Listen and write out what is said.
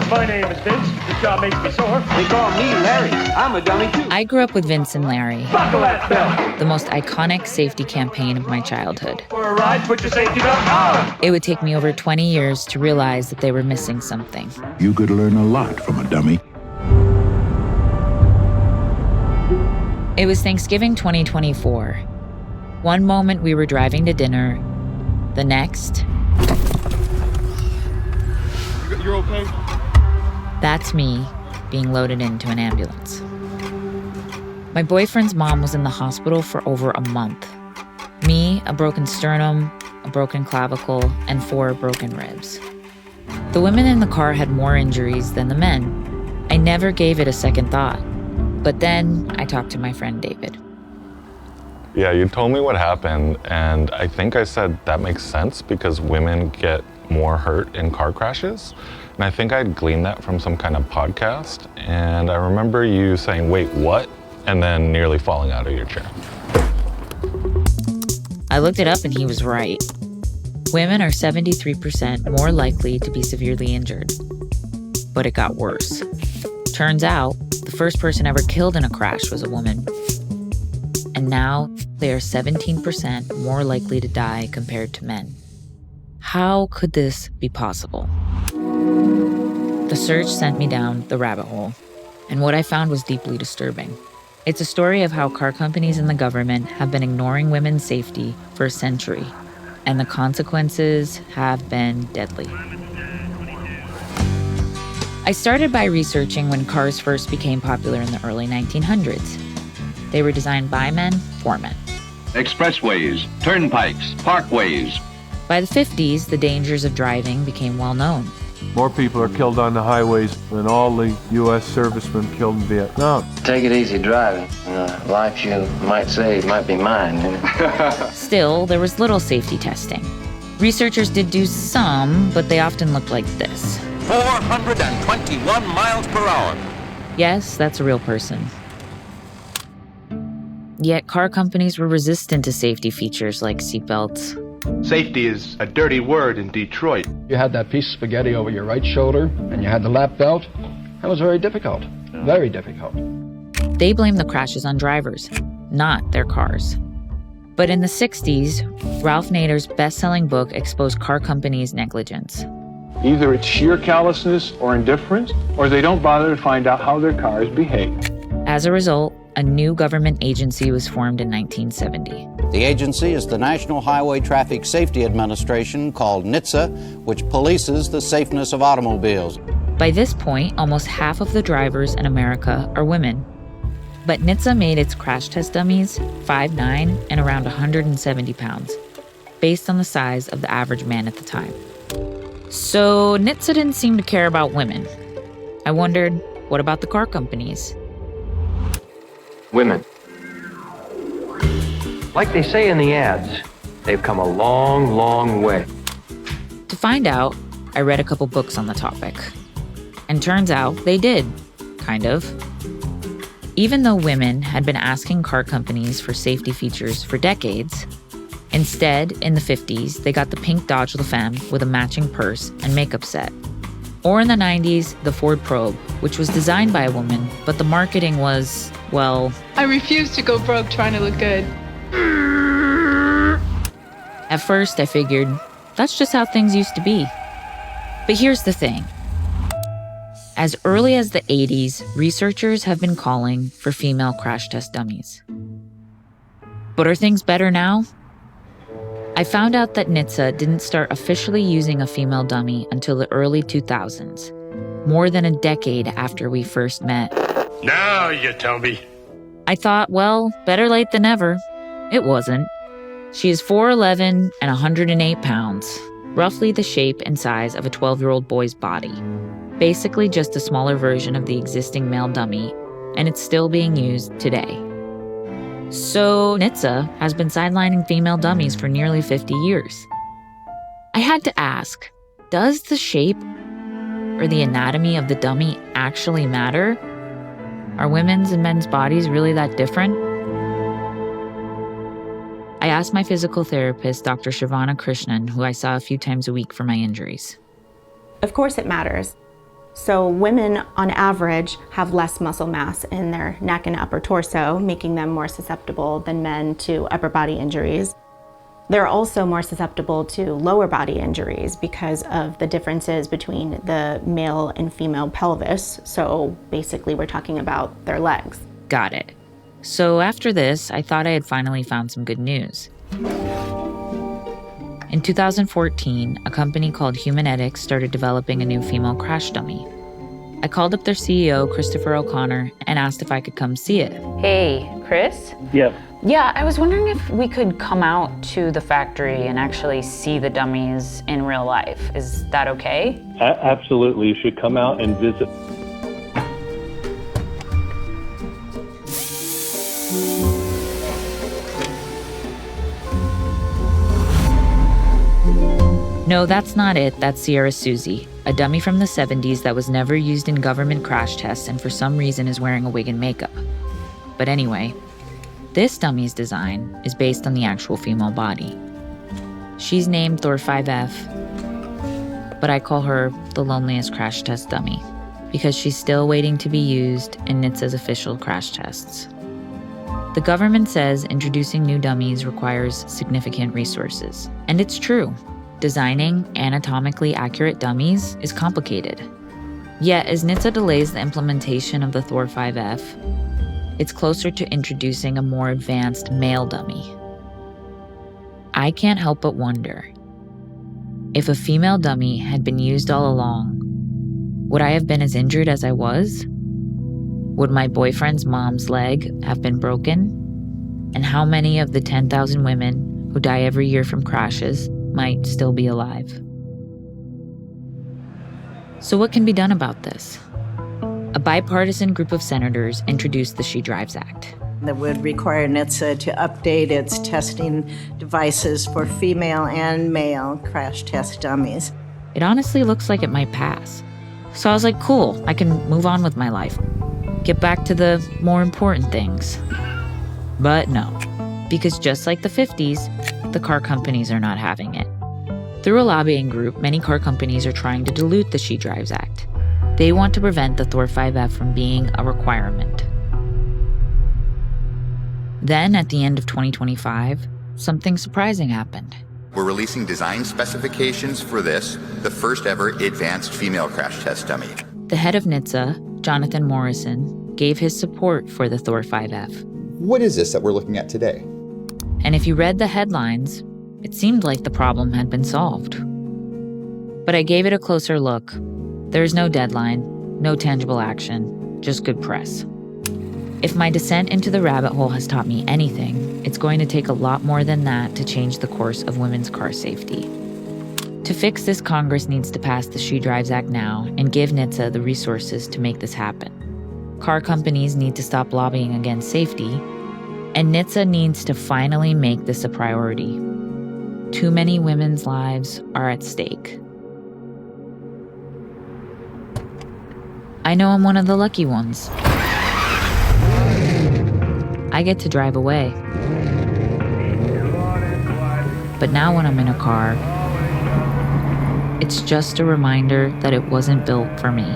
My name is Vince. This job makes me sore. They call me Larry. I'm a dummy too. I grew up with Vince and Larry, Buckle that belt. the most iconic safety campaign of my childhood. For a ride, put your safety belt on. It would take me over 20 years to realize that they were missing something. You could learn a lot from a dummy. It was Thanksgiving 2024. One moment we were driving to dinner, the next... You're okay? That's me being loaded into an ambulance. My boyfriend's mom was in the hospital for over a month. Me, a broken sternum, a broken clavicle, and 4 broken ribs. The women in the car had more injuries than the men. I never gave it a second thought. But then I talked to my friend David. Yeah, you told me what happened, and I think I said that makes sense because women get more hurt in car crashes. And I think I'd gleaned that from some kind of podcast. And I remember you saying, wait, what? And then nearly falling out of your chair. I looked it up and he was right. Women are 73% more likely to be severely injured. But it got worse. Turns out, the first person ever killed in a crash was a woman. And now they are 17% more likely to die compared to men. How could this be possible? The search sent me down the rabbit hole, and what I found was deeply disturbing. It's a story of how car companies and the government have been ignoring women's safety for a century, and the consequences have been deadly. I started by researching when cars first became popular in the early 1900s. They were designed by men for men. Expressways, turnpikes, parkways. By the 50s, the dangers of driving became well known. More people are killed on the highways than all the U.S. servicemen killed in Vietnam. Take it easy driving. Life you might save might be mine. Still, there was little safety testing. Researchers did do some, but they often looked like this. 421 miles per hour. Yes, that's a real person. Yet car companies were resistant to safety features like seatbelts. Safety is a dirty word in Detroit. You had that piece of spaghetti over your right shoulder, and you had the lap belt. That was very difficult. Very difficult. They blamed the crashes on drivers, not their cars. But in the 60s, Ralph Nader's best-selling book exposed car companies' negligence. Either it's sheer callousness or indifference, or they don't bother to find out how their cars behave. As a result, a new government agency was formed in 1970. The agency is the National Highway Traffic Safety Administration, called NHTSA, which polices the safeness of automobiles. By this point, almost half of the drivers in America are women. But NHTSA made its crash test dummies 5'9" and around 170 pounds, based on the size of the average man at the time. So NHTSA didn't seem to care about women. I wondered, what about the car companies? Women. Like they say in the ads, they've come a long, long way. To find out, I read a couple books on the topic. And turns out they did, kind of. Even though women had been asking car companies for safety features for decades, instead, in the 50s, they got the pink Dodge LaFemme with a matching purse and makeup set. Or in the 90s, the Ford Probe, which was designed by a woman, but the marketing was, well... I refuse to go broke trying to look good. At first, I figured, that's just how things used to be. But here's the thing. As early as the 80s, researchers have been calling for female crash test dummies. But are things better now? I found out that NHTSA didn't start officially using a female dummy until the early 2000s, more than a decade after we first met. Now you tell me. I thought, well, better late than never. It wasn't. She is 4'11" and 108 pounds, roughly the shape and size of a 12-year-old boy's body. Basically just a smaller version of the existing male dummy, and it's still being used today. So NHTSA has been sidelining female dummies for nearly 50 years. I had to ask, does the shape or the anatomy of the dummy actually matter? Are women's and men's bodies really that different? I asked my physical therapist, Dr. Shavana Krishnan, who I saw a few times a week for my injuries. Of course it matters. So women, on average, have less muscle mass in their neck and upper torso, making them more susceptible than men to upper body injuries. They're also more susceptible to lower body injuries because of the differences between the male and female pelvis. So basically, we're talking about their legs. Got it. So after this, I thought I had finally found some good news. In 2014, a company called Humanetics started developing a new female crash dummy. I called up their CEO, Christopher O'Connor, and asked if I could come see it. Hey, Chris? Yeah. Yeah, I was wondering if we could come out to the factory and actually see the dummies in real life. Is that okay? Absolutely. You should come out and visit. No, that's not it. That's Sierra Susie, a dummy from the 70s that was never used in government crash tests and for some reason is wearing a wig and makeup. But anyway, this dummy's design is based on the actual female body. She's named Thor 5F, but I call her the loneliest crash test dummy because she's still waiting to be used in NHTSA's official crash tests. The government says introducing new dummies requires significant resources, and it's true. Designing anatomically accurate dummies is complicated. Yet, as NHTSA delays the implementation of the Thor 5F, it's closer to introducing a more advanced male dummy. I can't help but wonder, if a female dummy had been used all along, would I have been as injured as I was? Would my boyfriend's mom's leg have been broken? And how many of the 10,000 women who die every year from crashes might still be alive? So what can be done about this? A bipartisan group of senators introduced the She Drives Act. That would require NHTSA to update its testing devices for female and male crash test dummies. It honestly looks like it might pass. So I was like, cool, I can move on with my life. Get back to the more important things. But no, because just like the 50s, the car companies are not having it. Through a lobbying group, many car companies are trying to dilute the She Drives Act. They want to prevent the Thor 5F from being a requirement. Then, at the end of 2025, something surprising happened. We're releasing design specifications for this, the first ever advanced female crash test dummy. The head of NHTSA, Jonathan Morrison, gave his support for the Thor 5F. What is this that we're looking at today? And if you read the headlines, it seemed like the problem had been solved. But I gave it a closer look. There's no deadline, no tangible action, just good press. If my descent into the rabbit hole has taught me anything, it's going to take a lot more than that to change the course of women's car safety. To fix this, Congress needs to pass the She Drives Act now and give NHTSA the resources to make this happen. Car companies need to stop lobbying against safety, and NHTSA needs to finally make this a priority. Too many women's lives are at stake. I know I'm one of the lucky ones. I get to drive away. But now when I'm in a car, it's just a reminder that it wasn't built for me.